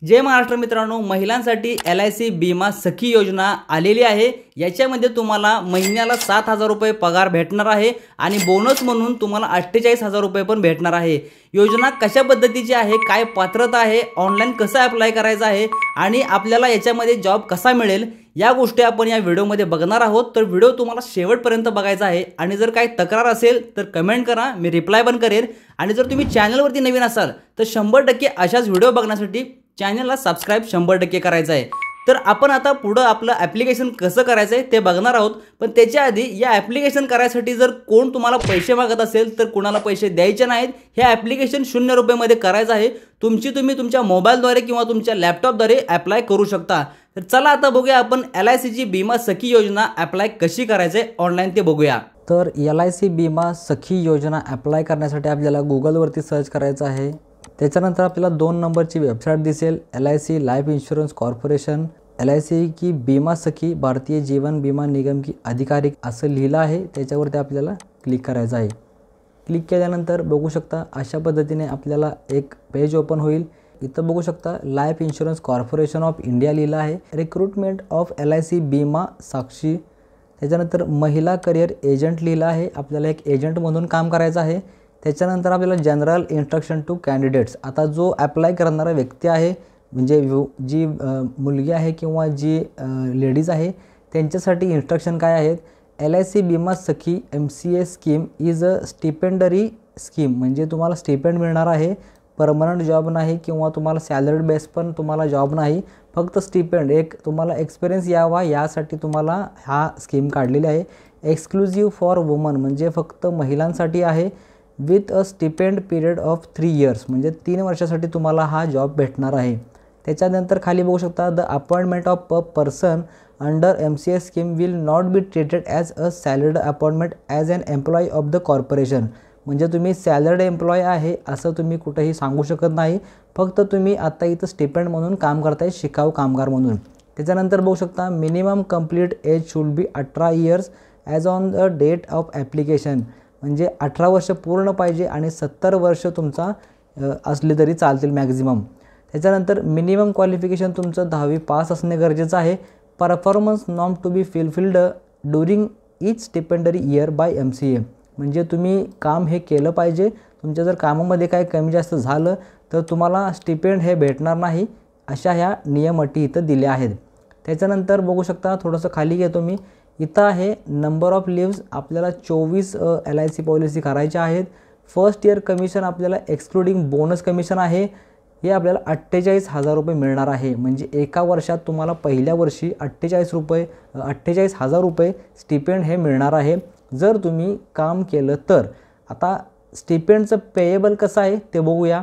जय महाराष्ट्र मित्रांनो, महिलांसाठी LIC बीमा सखी योजना आलेली आहे। याच्यामध्ये तुम्हाला महिन्याला 7,000 रुपये पगार भेटणार आहे आणि बोनस म्हणून तुम्हाला 48,000 रुपये पण भेटणार आहे। योजना कशा पद्धतीची आहे, काय पात्रता आहे, ऑनलाइन कसं अप्लाय करायचं आहे आणि आपल्याला याच्यामध्ये जॉब कसा मिळेल या गोष्टी आपण या व्हिडिओमध्ये बघणार आहोत। तर व्हिडिओ तुम्हाला शेवटपर्यंत बघायचा आहे आणि जर काही तक्रार असेल तर कमेंट करा, मी रिप्लाय पण करेन। आणि जर तुम्ही चॅनलवरती नवीन असाल तर 100% अशाच व्हिडिओ बघण्यासाठी चॅनलला सबस्क्राइब 100% करायचं आहे। तर आपण आता पुढे आपलं ॲप्लिकेशन कसं करायचं आहे ते बघणार आहोत। पण त्याच्या आधी या ॲप्लिकेशन करायसाठी जर कोण तुम्हाला पैसे मागत असेल तर कोणाला पैसे द्यायचे नाहीत। हे ॲप्लिकेशन 0 रुपयामध्ये करायचं आहे। तुम्ही तुमच्या मोबाईलद्वारे किंवा तुमच्या लॅपटॉपद्वारे अप्लाय करू शकता। तर चला आता बघूया आपण LIC ची बीमा सखी योजना अप्लाय कशी करायचे ऑनलाइन ते बघूया। तर LIC बीमा सखी योजना अप्लाय करण्यासाठी आपल्याला गूगलवरती सर्च करायचं आहे। त्याच्यानंतर आपल्याला 2 नंबरची वेबसाईट दिसेल, LIC life insurance corporation. LIC की बीमा सखी भारतीय जीवन बीमा निगम की आधिकारिक असं लिहिलं आहे। त्याच्यावरती आपल्याला क्लिक करायचं आहे। क्लिक केल्यानंतर बघू शकता अशा पद्धतीने आपल्याला एक पेज ओपन होईल। इथं बघू शकता life insurance corporation of India लिहिलं आहे। रिक्रुटमेंट ऑफ LIC बीमा साक्षी। त्याच्यानंतर महिला करिअर एजंट लिहिलं आहे, आपल्याला एक एजंट म्हणून काम करायचं आहे। त्याच्यानंतर आपल्याला जनरल इन्स्ट्रक्शन टू कॅन्डिडेट्स, आता जो अप्लाय करणारा व्यक्ती आहे म्हणजे जी मुलगी आहे किंवा जी लेडीज आहे त्यांच्यासाठी इन्स्ट्रक्शन काय आहेत। LIC Bima Sakhi MCA scheme is a stipendiary scheme, म्हणजे तुम्हाला स्टिपेंड मिळणार आहे, परमनंट जॉब नाही किंवा तुम्हाला सॅलरीड बेस पण तुम्हाला जॉब नाही, फक्त स्टिपेंड, एक तुम्हाला एक्सपिरियन्स यावा यासाठी तुम्हाला हा स्कीम काढलेली आहे। एक्सक्लुझिव्ह फॉर वुमन, म्हणजे फक्त महिलांसाठी आहे। With a stipend period of 3 years, म्हणजे 3 वर्षासाठी तुम्हाला हा जॉब भेटणार आहे। त्याच्यानंतर खाली बघू शकता the appointment of a person under MCA scheme will not be treated as a salaried appointment as an employee of the corporation, म्हणजे तुम्ही सॅलरीड एम्प्लॉय आहे असं तुम्ही कुठेही सांगू शकत नाही, फक्त तुम्ही आता इथं स्टिपेंड म्हणून काम करताय, शिकाऊ कामगार म्हणून। त्याच्यानंतर बघू शकता minimum complete age should be 18 years as on the date of application, म्हणजे 18 वर्ष पूर्ण पाहिजे आणि 70 वर्ष तुमचा असले तरी चालतील मॅक्झिमम। त्याच्यानंतर मिनिमम क्वालिफिकेशन तुमचं 10वी पास असणे गरजेचं आहे। Performance norm to be fulfilled during each stipendiary year by MCA, म्हणजे तुम्ही काम हे केलं पाहिजे, तुमच्या जर कामामध्ये काही कमी जास्त झालं तर तुम्हाला स्टिपेंड हे भेटणार नाही, अशा ह्या नियम अटी इथं दिल्या आहेत। त्याच्यानंतर बघू शकता थोडंसं खाली घेतो मी, इथं आहे नंबर ऑफ लिव्स, आपल्याला 24 LIC पॉलिसी करायच्या आहेत। फर्स्ट इयर कमिशन आपल्याला एक्सक्लुडिंग बोनस कमिशन आहे, हे आपल्याला 48,000 रुपये मिळणार आहे, म्हणजे एका वर्षात तुम्हाला पहिल्या वर्षी 48,000 रुपये स्टिपेंड हे मिळणार आहे जर तुम्ही काम केलं तर। आता स्टिपेंडचं पेएबल कसं आहे ते बघूया।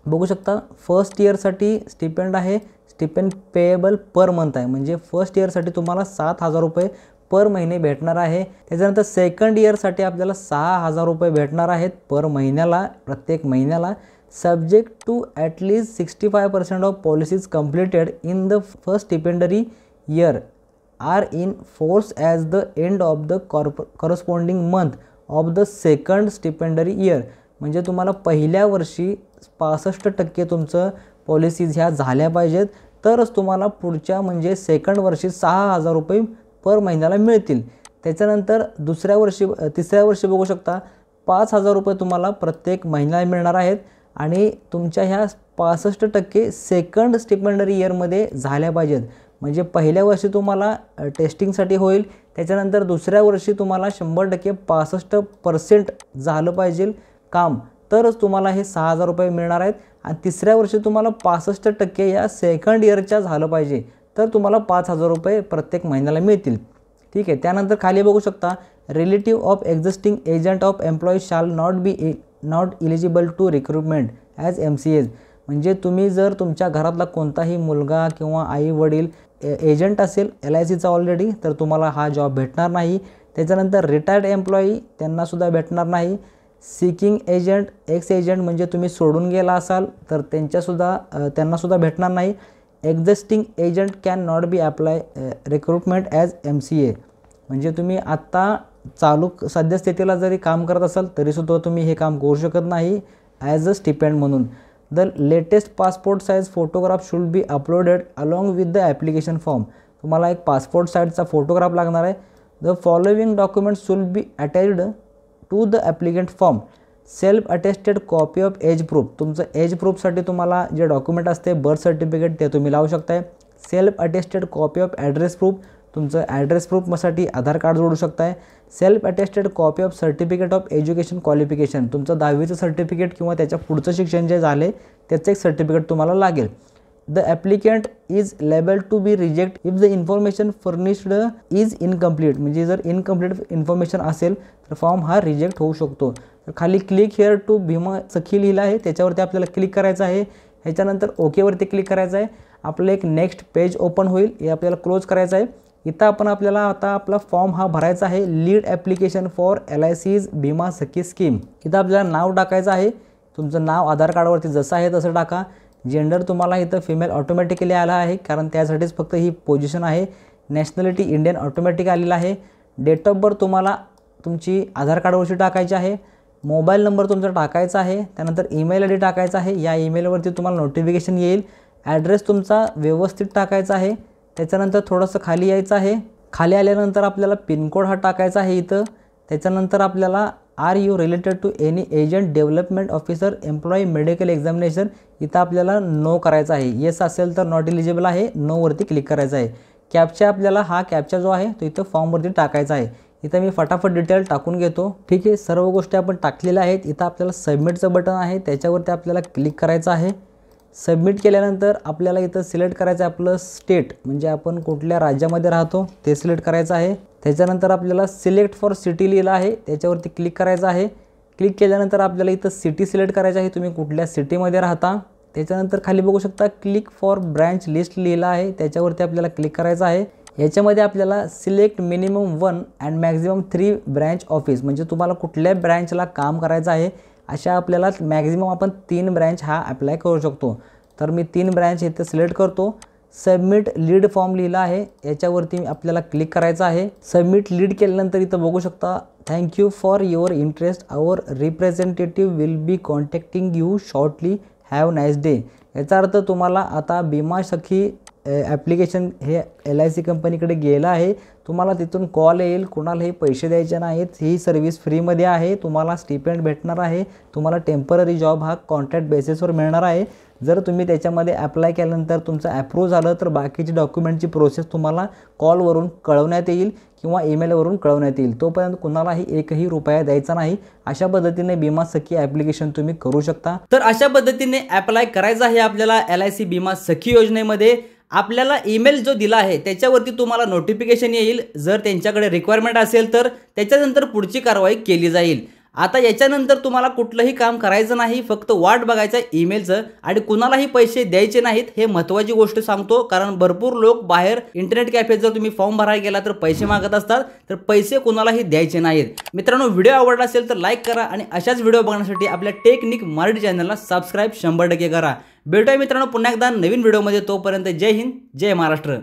बघू शकता फर्स्ट इयरसाठी स्टिपेंड आहे, स्टिपेंड पेएबल पर मंथ आहे, म्हणजे फर्स्ट इयरसाठी तुम्हाला 7,000 रुपये पर महिने भेटणार आहे। त्याच्यानंतर सेकंड इयरसाठी आपल्याला 6,000 रुपये भेटणार आहेत पर महिन्याला, प्रत्येक महिन्याला, subject to at least 65% of policies completed in the first stipendiary year are in force as the end of the corresponding month of the second stipendiary year, म्हणजे तुम्हाला पहिल्या वर्षी 65% तुमचं पॉलिसीज ह्या झाल्या पाहिजेत तरच तुम्हाला पुढच्या म्हणजे सेकंड वर्षी 6,000 रुपये पर महिन्याला मिळतील। त्याच्यानंतर तिसऱ्या वर्षी बघू शकता 5,000 रुपये तुम्हाला प्रत्येक महिन्याला मिळणार आहेत आणि तुमच्या ह्या 65% सेकंड स्टिपेंडरी इयरमध्ये झाल्या पाहिजेत, म्हणजे पहिल्या वर्षी तुम्हाला टेस्टिंगसाठी होईल, त्याच्यानंतर दुसऱ्या वर्षी तुम्हाला 100% 65% झालं पाहिजे काम, तरच तुम्हाला हे 6,000 रुपये मिळणार आहेत आणि तिसऱ्या वर्षी तुम्हाला 65% या सेकंड इयरच्या झालं पाहिजे तर तुम्हाला 5,000 रुपये प्रत्येक महिन्याला मिळतील। ठीक आहे। त्यानंतर खाली बघू शकता relative of existing agent of employee shall not eligible to recruitment as MCAs, म्हणजे तुम्ही जर तुमच्या घरातला कोणताही मुलगा किंवा आई वडील एजंट असेल LICचा ऑलरेडी तर तुम्हाला हा जॉब भेटणार नाही। त्याच्यानंतर रिटायर्ड एम्प्लॉई त्यांनासुद्धा भेटणार नाही। सिकिंग एजंट, एक्स एजंट, म्हणजे तुम्ही सोडून गेला असाल तर त्यांनासुद्धा भेटणार नाही। Existing agent can not be apply recruitment as MCA, म्हणजे तुम्ही आत्ता चालू सद्यस्थितीला जरी काम करत असाल तरीसुद्धा तुम्ही हे काम करू शकत नाही ॲज अ स्टिपेंड म्हणून। The latest passport size photograph should be uploaded along with the application form. तुम्हाला एक पासपोर्ट साईजचा फोटोग्राफ लागणार आहे. The following documents should be attached to the applicant form. Self attested copy of age proof. तुमचं age प्रूफसाठी तुम्हाला जे document असते बर्थ सर्टिफिकेट ते तुम्ही लावू शकताय. Self attested copy of address proof. तुमचं ॲड्रेस प्रूफसाठी आधार कार्ड जोडू शकताय. Self attested copy of certificate of education qualification. तुमचं 10वीचं सर्टिफिकेट किंवा त्याच्या पुढचं शिक्षण जे झाले त्याचं एक सर्टिफिकेट तुम्हाला लागेल. The applicant is liable to be reject if the information furnished is incomplete. म्हणजे जर इनकम्प्लीट इन्फॉर्मेशन असेल तर फॉर्म हा रिजेक्ट होऊ शकतो. तर खाली क्लिक हिअर टू भीमा सखी लिहिलं आहे, त्याच्यावरती आपल्याला क्लिक करायचं आहे. ह्याच्यानंतर ओकेवरती क्लिक करायचं आहे. आपलं एक नेक्स्ट पेज ओपन होईल, हे आपल्याला क्लोज करायचं आहे. इथं आपल्याला आता आपला फॉर्म हा भरायचा आहे. Lead application for LIC's Bhima Sakhi scheme. इथं आपल्याला नाव टाकायचं आहे. तुमचं नाव आधार कार्डवरती जसं आहे तसं टाका. जेंडर तुम्हाला इथं फिमेल ऑटोमॅटिकली आला आहे, कारण त्यासाठीच फक्त ही पोझिशन आहे. नॅशनॅलिटी इंडियन ऑटोमॅटिक आलेला आहे. डेट ऑफ बर्थ तुम्हाला तुमची आधार कार्डवरची टाकायची आहे. मोबाईल नंबर तुमचा टाकायचा आहे. त्यानंतर ईमेल ID टाकायचा आहे. या ईमेलवरती तुम्हाला नोटिफिकेशन येईल. ॲड्रेस तुमचा व्यवस्थित टाकायचा आहे. त्याच्यानंतर थोडंसं खाली यायचं आहे. खाली आल्यानंतर आपल्याला पिनकोड हा टाकायचा आहे इथं. त्याच्यानंतर आपल्याला are you related to any agent development officer employee medical examination इथं आपल्याला नो करायचं आहे. येस असेल तर नॉट एलिजिबल आहे, नोवरती क्लिक करायचं आहे. कॅप्चा आपल्याला हा कॅप्चा जो आहे तो इथं फॉर्मवरती टाकायचा आहे. इथं मी फटाफट डिटेल टाकून घेतो. ठीक आहे, सर्व गोष्टी आपण टाकलेल्या आहेत. इथं आपल्याला सबमिटचं बटन आहे, त्याच्यावरती आपल्याला क्लिक करायचं आहे. सबमिट केल्यानंतर आपल्याला इथं सिलेक्ट करायचं आहे आपलं स्टेट, म्हणजे आपण कुठल्या राज्यामध्ये राहतो ते सिलेक्ट करायचं आहे. त्याच्यानंतर आपल्याला सिलेक्ट फॉर सिटी लिहिलं आहे, त्याच्यावरती क्लिक करायचं आहे. क्लिक केल्यानंतर आपल्याला इथं सिटी सिलेक्ट करायची आहे, तुम्ही कुठल्या सिटीमध्ये राहता. त्याच्यानंतर खाली बघू शकता क्लिक फॉर ब्रँच लिस्ट लिहिलं आहे, त्याच्यावरती आपल्याला क्लिक करायचं आहे. याच्यामध्ये आपल्याला select minimum 1 and maximum 3 branch office, म्हणजे तुम्हाला कुठल्या ब्रँचला काम करायचं आहे अशा आपल्याला मॅक्झिमम आपण 3 ब्रँच हा अप्लाय करू शकतो. तर मी 3 ब्रँच इथे सिलेक्ट करतो. सबमिट लीड फॉर्म लिहिला आहे, याच्यावरती आपल्याला क्लिक करायचं आहे. सबमिट लीड केल्यानंतर इथं बघू शकता thank you for your interest, our representative will be contacting you shortly, have nice day. याचा अर्थ तुम्हाला आता भीमा सखी ॲप्लिकेशन हे LIC कंपनीकडे गेलं आहे. तुम्हाला तिथून कॉल येईल, कोणालाही पैसे द्यायचे नाहीत. ही सर्व्हिस फ्रीमध्ये आहे. तुम्हाला स्टिपेंड भेटणार आहे. तुम्हाला टेम्पररी जॉब हा कॉन्ट्रॅक्ट बेसिसवर मिळणार आहे. जर तुम्ही त्याच्यामध्ये अप्लाय केल्यानंतर तुमचं अप्रूव्ह झालं तर बाकीची डॉक्युमेंटची प्रोसेस तुम्हाला कॉलवरून कळवण्यात येईल किंवा ईमेलवरून कळवण्यात येईल. तोपर्यंत कुणालाही एकही रुपया द्यायचा नाही. अशा पद्धतीने भीमा सखी ॲप्लिकेशन तुम्ही करू शकता. तर अशा पद्धतीने अप्लाय करायचं आहे आपल्याला LIC भीमा सखी योजनेमध्ये. आपल्याला ईमेल जो दिला आहे त्याच्यावरती तुम्हाला नोटिफिकेशन येईल. जर त्यांच्याकडे रिक्वायरमेंट असेल तर त्याच्यानंतर पुढची कारवाई केली जाईल. आता याच्यानंतर तुम्हाला कुठलंही काम करायचं नाही, फक्त वाट बघायचं ईमेलचं आणि कुणालाही पैसे द्यायचे नाहीत. हे महत्त्वाची गोष्ट सांगतो, कारण भरपूर लोक बाहेर इंटरनेट कॅफेत जर तुम्ही फॉर्म भरायला गेला तर पैसे मागत असतात, तर पैसे कुणालाही द्यायचे नाहीत. मित्रांनो, व्हिडिओ आवडला असेल तर लाईक करा आणि अशाच व्हिडिओ बघण्यासाठी आपल्या टेक्निक मराठी चॅनलला सबस्क्राईब 100% करा. भेटूया मित्रांनो पुन्हा एकदा नवीन व्हिडिओमध्ये. तोपर्यंत जय हिंद, जय महाराष्ट्र.